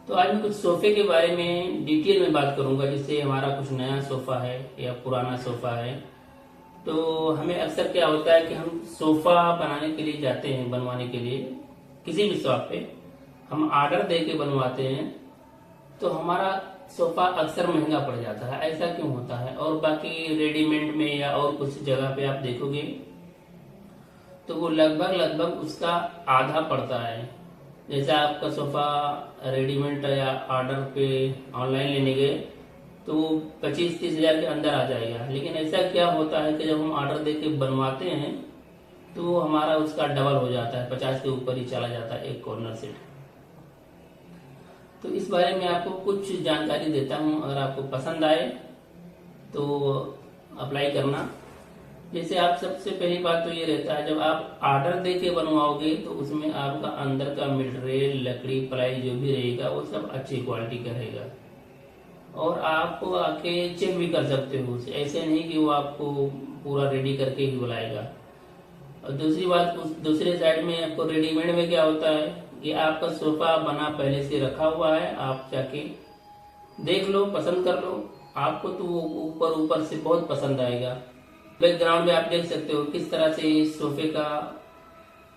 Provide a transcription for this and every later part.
तो आज मैं कुछ सोफे के बारे में डिटेल में बात करूंगा। जैसे हमारा कुछ नया सोफा है या पुराना सोफा है, तो हमें अक्सर क्या होता है कि हम सोफा बनाने के लिए जाते हैं, बनवाने के लिए किसी भी शॉप पे हम ऑर्डर दे के बनवाते हैं, तो हमारा सोफा अक्सर महंगा पड़ जाता है। ऐसा क्यों होता है? और बाकी रेडीमेड में या और कुछ जगह पे आप देखोगे तो वो लगभग उसका आधा पड़ता है। जैसे आपका सोफा रेडीमेड या ऑर्डर पे ऑनलाइन लेने गए तो वो 25-30 हजार के अंदर आ जाएगा, लेकिन ऐसा क्या होता है कि जब हम ऑर्डर दे के बनवाते हैं तो हमारा उसका डबल हो जाता है, 50 के ऊपर ही चला जाता है एक कॉर्नर सेट। तो इस बारे में आपको कुछ जानकारी देता हूँ, अगर आपको पसंद आए तो अप्लाई करना। जैसे आप सबसे पहली बात तो ये रहता है, जब आप ऑर्डर दे के बनवाओगे तो उसमें आपका अंदर का मटेरियल, लकड़ी, प्लाई जो भी रहेगा वो सब अच्छी क्वालिटी का रहेगा और आप आके चेक भी कर सकते हो उसे। ऐसे नहीं कि वो आपको पूरा रेडी करके ही बुलाएगा। और दूसरी बात, उस दूसरे साइड में आपको रेडीमेड में क्या होता है कि आपका सोफा बना पहले से रखा हुआ है, आप जाके देख लो, पसंद कर लो, आपको तो वो ऊपर से बहुत पसंद आएगा। बैकग्राउंड में आप देख सकते हो किस तरह से इस सोफे का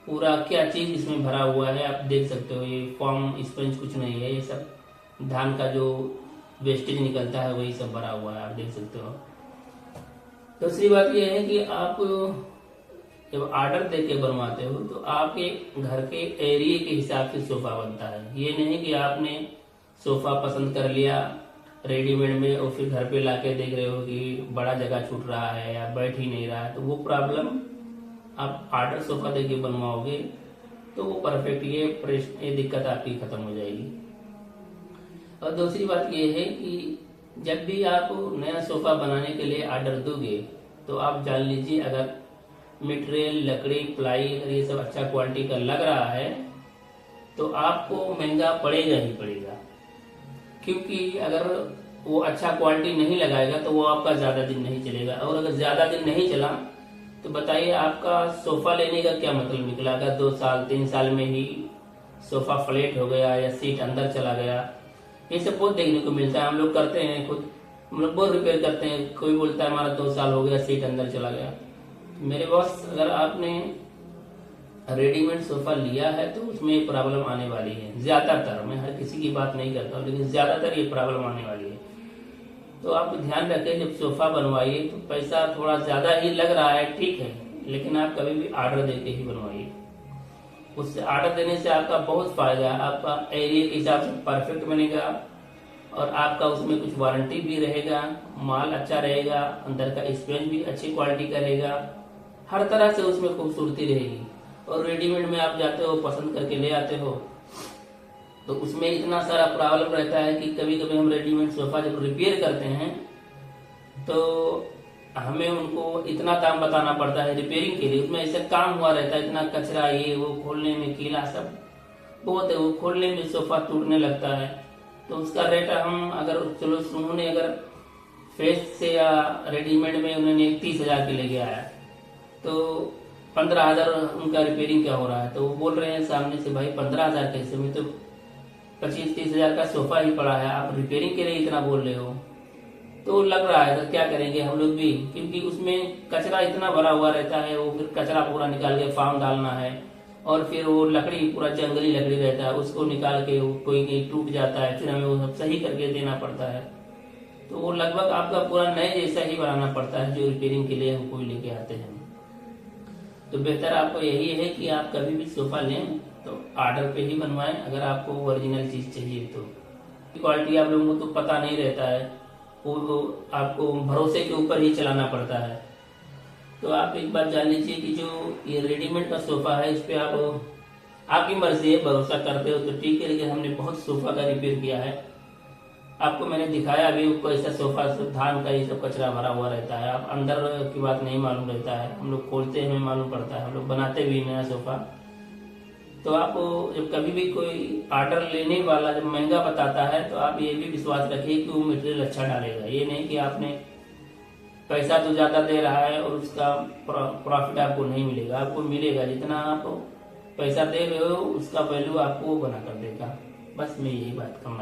पूरा क्या चीज इसमें भरा हुआ है, आप देख सकते हो। ये फॉर्म स्पंज कुछ नहीं है, ये सब धान का जो वेस्टेज निकलता है वही सब भरा हुआ है, आप देख सकते हो। दूसरी बात यह है कि आप जब ऑर्डर दे के बनवाते हो तो आपके घर के एरिया के हिसाब से सोफा बनता है। ये नहीं कि आपने सोफा पसंद कर लिया रेडीमेड में और फिर घर पे लाके देख रहे हो कि बड़ा जगह छूट रहा है या बैठ ही नहीं रहा है, तो वो प्रॉब्लम आप ऑर्डर सोफा दे के बनवाओगे तो वो परफेक्ट, ये दिक्कत आपकी खत्म हो जाएगी। और दूसरी बात ये है कि जब भी आप नया सोफा बनाने के लिए ऑर्डर दोगे तो आप जान लीजिए, अगर मटेरियल, लकड़ी, प्लाई अगर ये सब अच्छा क्वालिटी का लग रहा है तो आपको महंगा पड़ेगा ही पड़ेगा। क्योंकि अगर वो अच्छा क्वालिटी नहीं लगाएगा तो वो आपका ज्यादा दिन नहीं चलेगा, और अगर ज्यादा दिन नहीं चला तो बताइए आपका सोफा लेने का क्या मतलब निकला। अगर 2 साल 3 साल में ही सोफा फ्लैट हो गया या सीट अंदर चला गया, ये सब बहुत देखने को मिलता है। हम लोग करते हैं खुद, हम लोग बहुत रिपेयर करते हैं, कोई बोलता है हमारा 2 साल हो गया सीट अंदर चला गया। मेरे बॉस, अगर आपने रेडीमेड सोफा लिया है तो उसमें प्रॉब्लम आने वाली है ज्यादातर। मैं हर किसी की बात नहीं करता हूँ, लेकिन ज्यादातर ये प्रॉब्लम आने वाली है। तो आप ध्यान रखें, जब सोफा बनवाइए तो पैसा थोड़ा ज्यादा ही लग रहा है, ठीक है, लेकिन आप कभी भी ऑर्डर देके ही बनवाइए। उससे ऑर्डर देने से आपका बहुत फायदा है, आपका एरिया के हिसाब से परफेक्ट बनेगा और आपका उसमें कुछ वारंटी भी रहेगा, माल अच्छा रहेगा, अंदर का स्पेस भी अच्छी क्वालिटी का रहेगा, हर तरह से उसमें खूबसूरती रहेगी। और रेडीमेड में आप जाते हो, पसंद करके ले आते हो, तो उसमें इतना सारा प्रॉब्लम रहता है कि कभी कभी हम रेडीमेड सोफा जब रिपेयर करते हैं तो हमें उनको इतना दाम बताना पड़ता है रिपेयरिंग के लिए। उसमें ऐसा काम हुआ रहता है, इतना कचरा, ये वो, खोलने में कीला सब बहुत है, वो खोलने में सोफा टूटने लगता है। तो उसका रेट हम अगर, चलो उन्होंने अगर फ्रेश से या रेडीमेड में उन्होंने 30 हजार के लेके आया तो 15 हजार उनका रिपेयरिंग क्या हो रहा है, तो वो बोल रहे हैं सामने से, भाई 15 हजार कैसे, में तो 25-30 हजार का सोफा ही पड़ा है, आप रिपेयरिंग के लिए इतना बोल रहे हो। तो लग रहा है तो क्या करेंगे हम लोग भी, क्योंकि उसमें कचरा इतना भरा हुआ रहता है, वो फिर कचरा पूरा निकाल के फार्म डालना है, और फिर वो लकड़ी पूरा जंगली लकड़ी रहता है, उसको निकाल के कोई कहीं टूट जाता है, फिर हमें वो सब सही करके देना पड़ता है। तो वो लगभग आपका पूरा नए जैसा ही बनाना पड़ता है जो रिपेयरिंग के लिए हम कोई लेके आते हैं। तो बेहतर आपको यही है कि आप कभी भी सोफा लें तो ऑर्डर पे ही बनवाएं, अगर आपको ओरिजिनल चीज चाहिए तो। क्वालिटी आप लोगों को तो पता नहीं रहता है, वो आपको भरोसे के ऊपर ही चलाना पड़ता है। तो आप एक बात जान लीजिए कि जो ये रेडीमेड का सोफा है, इस पे आप, आपकी मर्जी है, भरोसा करते हो तो ठीक है, लेकिन हमने बहुत सोफा का रिपेयर किया है, आपको मैंने दिखाया अभी कैसा सोफा, धान का ये सब कचरा भरा हुआ रहता है, आप अंदर की बात नहीं मालूम रहता है, हम लोग खोलते हैं, हमें मालूम पड़ता है, हम लोग बनाते भी नया सोफा। तो आप जब कभी भी कोई ऑर्डर लेने वाला जब महंगा बताता है तो आप ये भी विश्वास रखिए कि वो मटेरियल अच्छा डालेगा। ये नहीं कि आपने पैसा तो ज्यादा दे रहा है और उसका प्रॉफिट आपको नहीं मिलेगा, आपको मिलेगा जितना आप पैसा दे रहे हो उसका वैल्यू आपको बना कर देगा। बस मैं यही बात कहूँगा।